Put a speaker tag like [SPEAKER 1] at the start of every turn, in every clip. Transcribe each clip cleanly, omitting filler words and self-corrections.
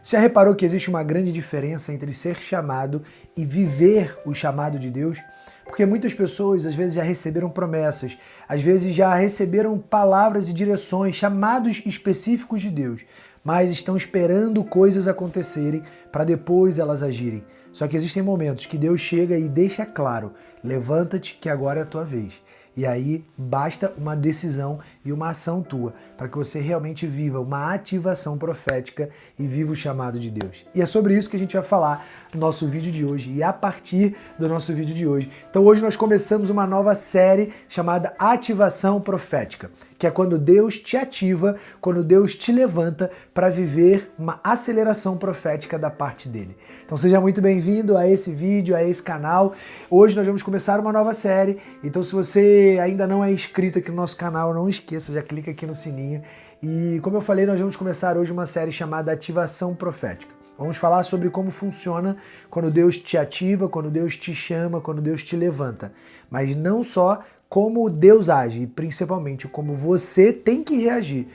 [SPEAKER 1] Você já reparou que existe uma grande diferença entre ser chamado e viver o chamado de Deus? Porque muitas pessoas às vezes já receberam promessas, às vezes já receberam palavras e direções, chamados específicos de Deus, mas estão esperando coisas acontecerem para depois elas agirem. Só que existem momentos que Deus chega e deixa claro: levanta-te que agora é a tua vez. E aí basta uma decisão e uma ação tua para que você realmente viva uma ativação profética e viva o chamado de Deus. E é sobre isso que a gente vai falar no nosso vídeo de hoje e a partir do nosso vídeo de hoje. Então hoje nós começamos uma nova série chamada Ativação Profética, que é quando Deus te ativa, quando Deus te levanta para viver uma aceleração profética da parte dele. Então seja muito bem-vindo a esse vídeo, a esse canal. Hoje nós vamos começar uma nova série, então se você ainda não é inscrito aqui no nosso canal, não esqueça, já clica aqui no sininho. E como eu falei, nós vamos começar hoje uma série chamada Ativação Profética. Vamos falar sobre como funciona quando Deus te ativa, quando Deus te chama, quando Deus te levanta. Mas não só como Deus age, e principalmente como você tem que reagir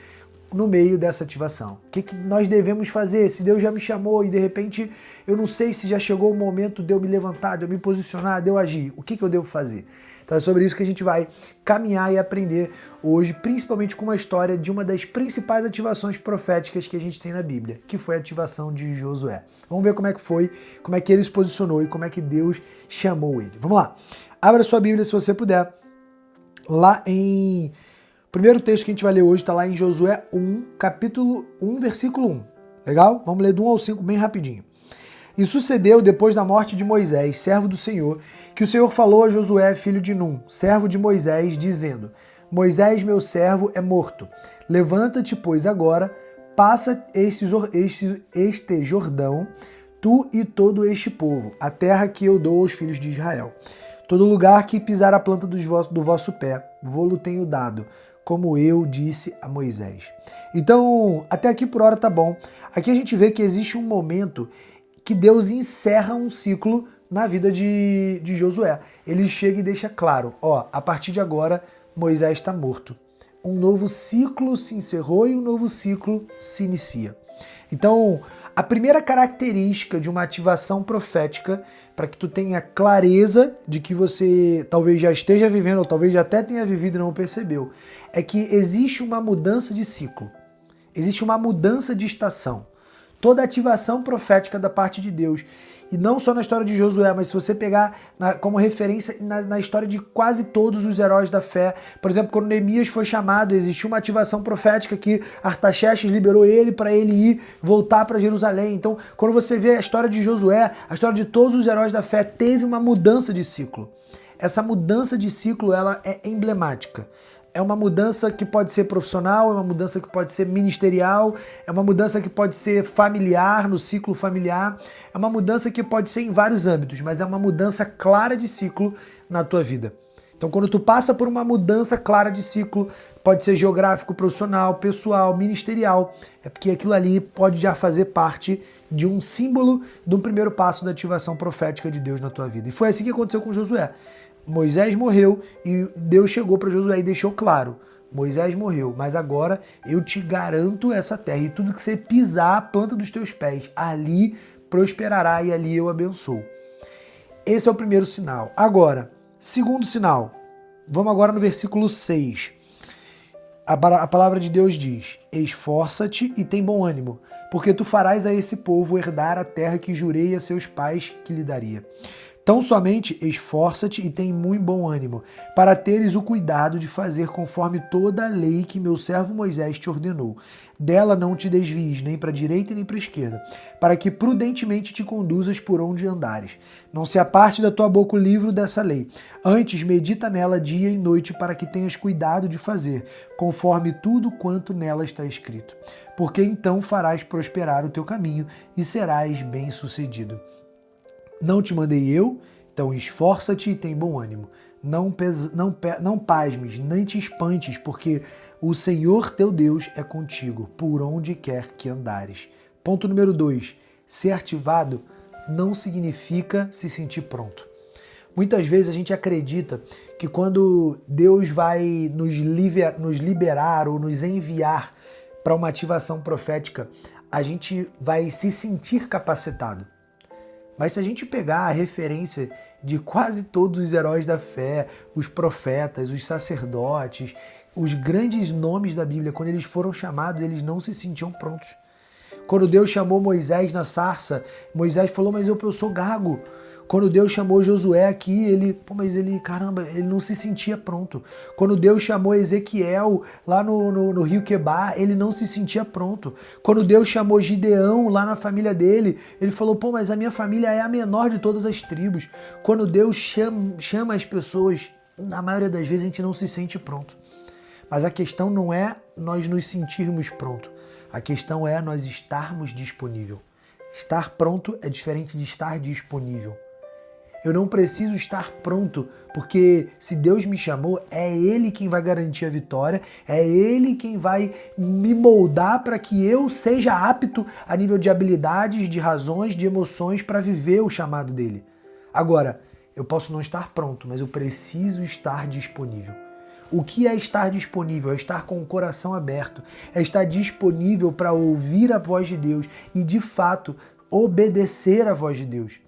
[SPEAKER 1] no meio dessa ativação. O que nós devemos fazer? Se Deus já me chamou e de repente eu não sei se já chegou o momento de eu me levantar, de eu me posicionar, de eu agir. O que eu devo fazer? Então é sobre isso que a gente vai caminhar e aprender hoje, principalmente com uma história de uma das principais ativações proféticas que a gente tem na Bíblia, que foi a ativação de Josué. Vamos ver como é que foi, como é que ele se posicionou e como é que Deus chamou ele. Vamos lá. Abra sua Bíblia se você puder. Lá em... O primeiro texto que a gente vai ler hoje está lá em Josué 1, capítulo 1, versículo 1. Legal? Vamos ler do 1 ao 5 bem rapidinho. E sucedeu, depois da morte de Moisés, servo do Senhor, que o Senhor falou a Josué, filho de Num, servo de Moisés, dizendo: Moisés, meu servo, é morto. Levanta-te, pois, agora, passa este Jordão, tu e todo este povo, a terra que eu dou aos filhos de Israel. Todo lugar que pisar a planta do vosso pé, vô-lo tenho dado, como eu disse a Moisés. Então, até aqui por hora tá bom. Aqui a gente vê que existe um momento que Deus encerra um ciclo na vida de Josué. Ele chega e deixa claro, a partir de agora Moisés está morto. Um novo ciclo se encerrou e um novo ciclo se inicia. Então, a primeira característica de uma ativação profética, para que tu tenha clareza de que você talvez já esteja vivendo, ou talvez já até tenha vivido e não percebeu, é que existe uma mudança de ciclo, existe uma mudança de estação. Toda ativação profética da parte de Deus, e não só na história de Josué, mas se você pegar como referência na história de quase todos os heróis da fé, por exemplo, quando Neemias foi chamado, existiu uma ativação profética que Artaxerxes liberou ele para ele ir voltar para Jerusalém. Então, quando você vê a história de Josué, a história de todos os heróis da fé, teve uma mudança de ciclo. Essa mudança de ciclo, ela é emblemática. É uma mudança que pode ser profissional, é uma mudança que pode ser ministerial, é uma mudança que pode ser familiar, no ciclo familiar, é uma mudança que pode ser em vários âmbitos, mas é uma mudança clara de ciclo na tua vida. Então, quando tu passa por uma mudança clara de ciclo, pode ser geográfico, profissional, pessoal, ministerial, é porque aquilo ali pode já fazer parte de um símbolo de um primeiro passo da ativação profética de Deus na tua vida. E foi assim que aconteceu com Josué. Moisés morreu e Deus chegou para Josué e deixou claro: Moisés morreu, mas agora eu te garanto essa terra e tudo que você pisar a planta dos teus pés, ali prosperará e ali eu abençoo. Esse é o primeiro sinal. Agora, segundo sinal, vamos agora no versículo 6. A palavra de Deus diz: esforça-te e tem bom ânimo, porque tu farás a esse povo herdar a terra que jurei a seus pais que lhe daria. Tão somente esforça-te e tem muito bom ânimo, para teres o cuidado de fazer conforme toda a lei que meu servo Moisés te ordenou. Dela não te desvies, nem para a direita nem para a esquerda, para que prudentemente te conduzas por onde andares. Não se aparte da tua boca o livro dessa lei. Antes, medita nela dia e noite, para que tenhas cuidado de fazer, conforme tudo quanto nela está escrito. Porque então farás prosperar o teu caminho e serás bem-sucedido. Não te mandei eu? Então esforça-te e tem bom ânimo. Não pasmes, nem te espantes, porque o Senhor teu Deus é contigo, por onde quer que andares. Ponto número 2. Ser ativado não significa se sentir pronto. Muitas vezes a gente acredita que quando Deus vai nos liberar ou nos enviar para uma ativação profética, a gente vai se sentir capacitado. Mas se a gente pegar a referência de quase todos os heróis da fé, os profetas, os sacerdotes, os grandes nomes da Bíblia, quando eles foram chamados, eles não se sentiam prontos. Quando Deus chamou Moisés na sarça, Moisés falou, mas eu sou gago. Quando Deus chamou Josué aqui, ele não se sentia pronto. Quando Deus chamou Ezequiel lá no rio Quebar, ele não se sentia pronto. Quando Deus chamou Gideão lá na família dele, ele falou, mas a minha família é a menor de todas as tribos. Quando Deus chama as pessoas, na maioria das vezes a gente não se sente pronto. Mas a questão não é nós nos sentirmos pronto. A questão é nós estarmos disponível. Estar pronto é diferente de estar disponível. Eu não preciso estar pronto, porque se Deus me chamou, é Ele quem vai garantir a vitória, é Ele quem vai me moldar para que eu seja apto a nível de habilidades, de razões, de emoções para viver o chamado dele. Agora, eu posso não estar pronto, mas eu preciso estar disponível. O que é estar disponível? É estar com o coração aberto, é estar disponível para ouvir a voz de Deus e, de fato, obedecer a voz de Deus.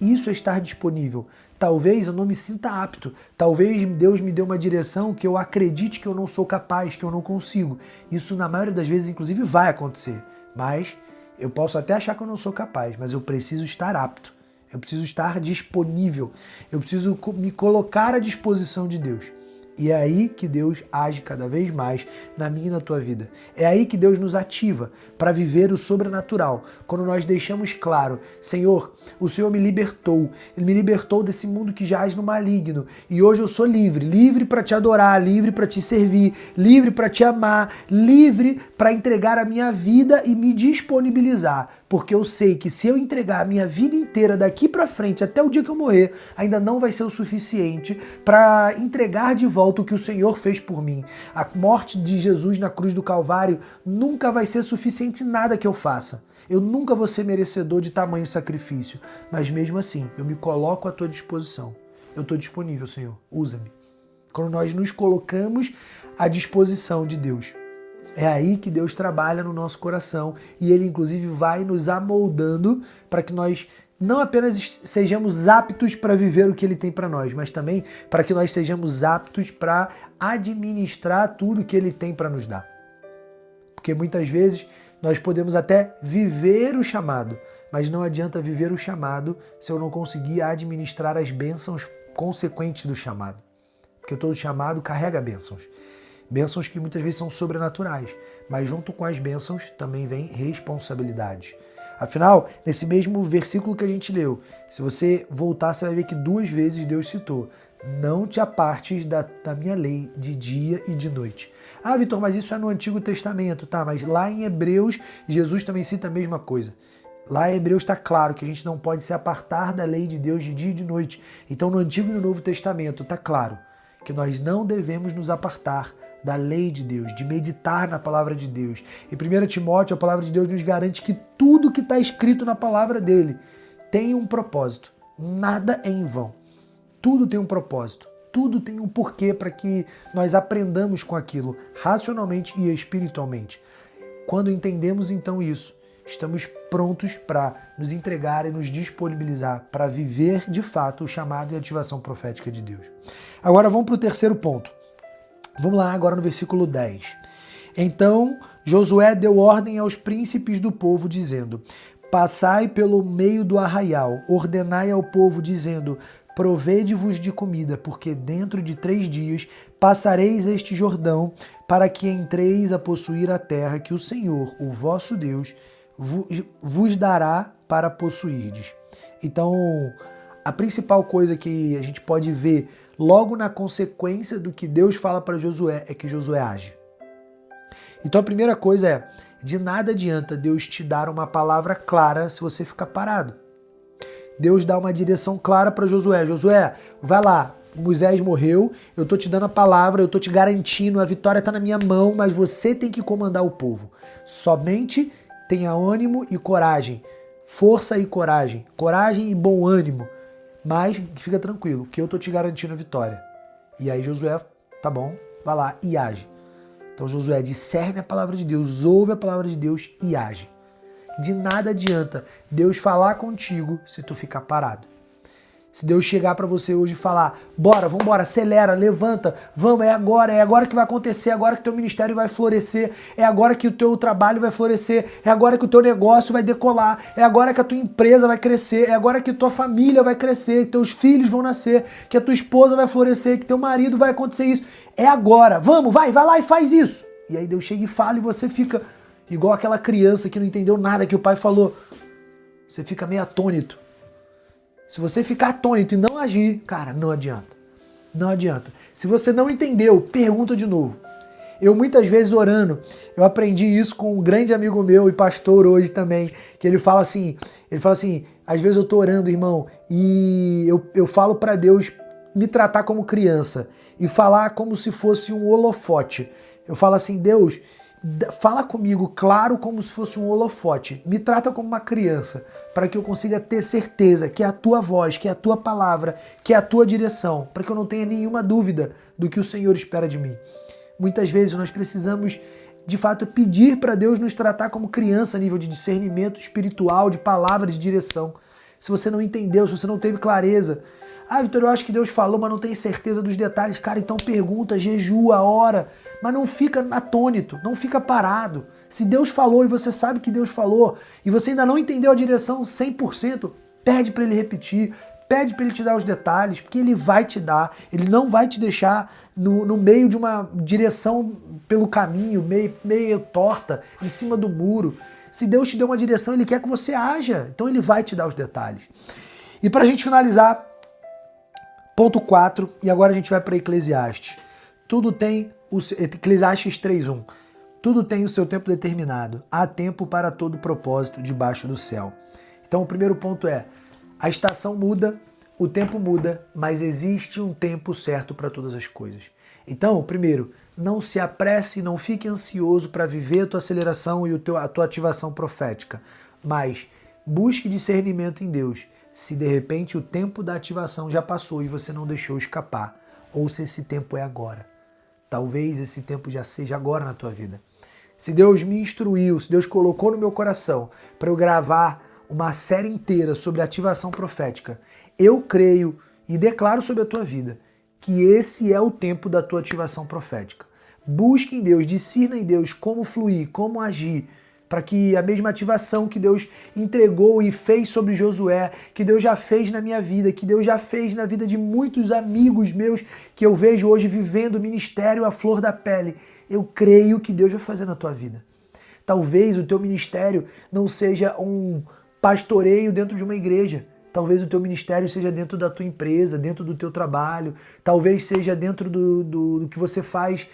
[SPEAKER 1] Isso é estar disponível. Talvez eu não me sinta apto, talvez Deus me dê uma direção que eu acredite que eu não sou capaz, que eu não consigo. Isso, na maioria das vezes, inclusive, vai acontecer. Mas eu posso até achar que eu não sou capaz, mas eu preciso estar apto. Eu preciso estar disponível. Eu preciso me colocar à disposição de Deus. E é aí que Deus age cada vez mais na minha e na tua vida. É aí que Deus nos ativa para viver o sobrenatural. Quando nós deixamos claro, Senhor, o Senhor me libertou. Ele me libertou desse mundo que jaz no maligno. E hoje eu sou livre. Livre para te adorar, livre para te servir, livre para te amar, livre para entregar a minha vida e me disponibilizar. Porque eu sei que se eu entregar a minha vida inteira daqui para frente, até o dia que eu morrer, ainda não vai ser o suficiente para entregar de volta o que o Senhor fez por mim. A morte de Jesus na cruz do Calvário nunca vai ser suficiente em nada que eu faça. Eu nunca vou ser merecedor de tamanho sacrifício. Mas mesmo assim, eu me coloco à tua disposição. Eu estou disponível, Senhor. Usa-me. Quando nós nos colocamos à disposição de Deus, é aí que Deus trabalha no nosso coração e Ele, inclusive, vai nos amoldando para que nós não apenas sejamos aptos para viver o que Ele tem para nós, mas também para que nós sejamos aptos para administrar tudo que Ele tem para nos dar. Porque muitas vezes nós podemos até viver o chamado, mas não adianta viver o chamado se eu não conseguir administrar as bênçãos consequentes do chamado. Porque todo chamado carrega bênçãos. Bênçãos que muitas vezes são sobrenaturais, mas junto com as bênçãos também vem responsabilidades. Afinal, nesse mesmo versículo que a gente leu, se você voltar, você vai ver que 2 vezes Deus citou: não te apartes da minha lei de dia e de noite. Ah, Vitor, mas isso é no Antigo Testamento, tá? Mas lá em Hebreus, Jesus também cita a mesma coisa. Lá em Hebreus está claro que a gente não pode se apartar da lei de Deus de dia e de noite. Então no Antigo e no Novo Testamento está claro que nós não devemos nos apartar da lei de Deus, de meditar na palavra de Deus. Em 1 Timóteo, a palavra de Deus nos garante que tudo que está escrito na palavra dele tem um propósito. Nada é em vão. Tudo tem um propósito. Tudo tem um porquê para que nós aprendamos com aquilo, racionalmente e espiritualmente. Quando entendemos então isso, estamos prontos para nos entregar e nos disponibilizar para viver de fato o chamado e a ativação profética de Deus. Agora vamos para o terceiro ponto. Vamos lá agora no versículo 10. Então Josué deu ordem aos príncipes do povo, dizendo: passai pelo meio do arraial, ordenai ao povo, dizendo: provede-vos de comida, porque dentro de 3 dias passareis este Jordão, para que entreis a possuir a terra que o Senhor, o vosso Deus, vos dará para possuirdes. Então, a principal coisa que a gente pode ver logo na consequência do que Deus fala para Josué é que Josué age. Então a primeira coisa é, de nada adianta Deus te dar uma palavra clara se você ficar parado. Deus dá uma direção clara para Josué. Josué, vai lá, Moisés morreu, eu estou te dando a palavra, eu estou te garantindo, a vitória está na minha mão, mas você tem que comandar o povo. Somente tenha ânimo e coragem, força e coragem e bom ânimo. Mas fica tranquilo, que eu estou te garantindo a vitória. E aí Josué, tá bom, vai lá e age. Então Josué discerne a palavra de Deus, ouve a palavra de Deus e age. De nada adianta Deus falar contigo se tu ficar parado. Se Deus chegar para você hoje e falar, bora, vambora, acelera, levanta, vamos, é agora que vai acontecer, é agora que teu ministério vai florescer, é agora que o teu trabalho vai florescer, é agora que o teu negócio vai decolar, é agora que a tua empresa vai crescer, é agora que tua família vai crescer, que teus filhos vão nascer, que a tua esposa vai florescer, que teu marido vai acontecer isso. É agora, vamos, vai lá e faz isso. E aí Deus chega e fala e você fica igual aquela criança que não entendeu nada que o pai falou. Você fica meio atônito. Se você ficar atônito e não agir, cara, não adianta. Não adianta. Se você não entendeu, pergunta de novo. Eu muitas vezes orando, eu aprendi isso com um grande amigo meu e pastor hoje também, que ele fala assim, às vezes eu tô orando, irmão, e eu falo para Deus me tratar como criança e falar como se fosse um holofote. Eu falo assim, Deus, fala comigo claro como se fosse um holofote. Me trata como uma criança, para que eu consiga ter certeza que é a tua voz, que é a tua palavra, que é a tua direção, para que eu não tenha nenhuma dúvida do que o Senhor espera de mim. Muitas vezes nós precisamos, de fato, pedir para Deus nos tratar como criança a nível de discernimento espiritual, de palavra, de direção. Se você não entendeu, se você não teve clareza, Vitor, eu acho que Deus falou, mas não tenho certeza dos detalhes. Cara, então pergunta, jejua, ora, mas não fica atônito, não fica parado. Se Deus falou e você sabe que Deus falou e você ainda não entendeu a direção 100%, pede para Ele repetir, pede para Ele te dar os detalhes, porque Ele vai te dar, Ele não vai te deixar no meio de uma direção pelo caminho, meio torta, em cima do muro. Se Deus te deu uma direção, Ele quer que você haja, então Ele vai te dar os detalhes. E para a gente finalizar, ponto 4, e agora a gente vai para Eclesiastes. Eclesiastes 3:1. Tudo tem o seu tempo determinado. Há tempo para todo propósito debaixo do céu. Então o primeiro ponto é, a estação muda, o tempo muda, mas existe um tempo certo para todas as coisas. Então, primeiro, não se apresse, não fique ansioso para viver a tua aceleração e a tua ativação profética, mas busque discernimento em Deus. Se de repente o tempo da ativação já passou e você não deixou escapar, ou se esse tempo é agora. Talvez esse tempo já seja agora na tua vida. Se Deus me instruiu, se Deus colocou no meu coração para eu gravar uma série inteira sobre ativação profética, eu creio e declaro sobre a tua vida que esse é o tempo da tua ativação profética. Busque em Deus, discirna em Deus como fluir, como agir, para que a mesma ativação que Deus entregou e fez sobre Josué, que Deus já fez na minha vida, que Deus já fez na vida de muitos amigos meus que eu vejo hoje vivendo o ministério à flor da pele, eu creio que Deus vai fazer na tua vida. Talvez o teu ministério não seja um pastoreio dentro de uma igreja. Talvez o teu ministério seja dentro da tua empresa, dentro do teu trabalho, talvez seja dentro do que você faz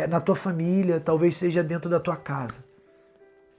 [SPEAKER 1] na tua família, talvez seja dentro da tua casa.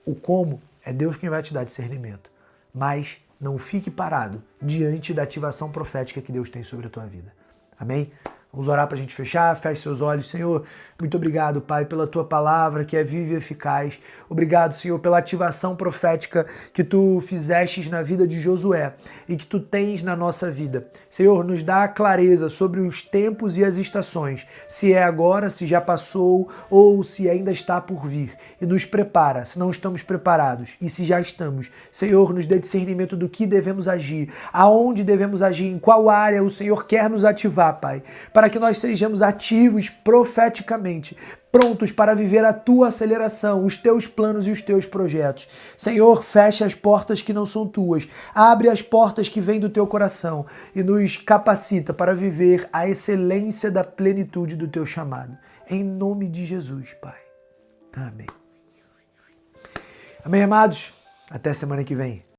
[SPEAKER 1] O como é Deus quem vai te dar discernimento. Mas não fique parado diante da ativação profética que Deus tem sobre a tua vida. Amém? Vamos orar para a gente fechar. Feche seus olhos. Senhor, muito obrigado, Pai, pela tua palavra que é viva e eficaz. Obrigado, Senhor, pela ativação profética que tu fizestes na vida de Josué e que tu tens na nossa vida. Senhor, nos dá clareza sobre os tempos e as estações, se é agora, se já passou ou se ainda está por vir. E nos prepara, se não estamos preparados e se já estamos. Senhor, nos dê discernimento do que devemos agir, aonde devemos agir, em qual área o Senhor quer nos ativar, Pai, para que nós sejamos ativos profeticamente, prontos para viver a tua aceleração, os teus planos e os teus projetos. Senhor, fecha as portas que não são tuas, abre as portas que vêm do teu coração e nos capacita para viver a excelência da plenitude do teu chamado. Em nome de Jesus, Pai. Amém. Amém, amados? Até semana que vem.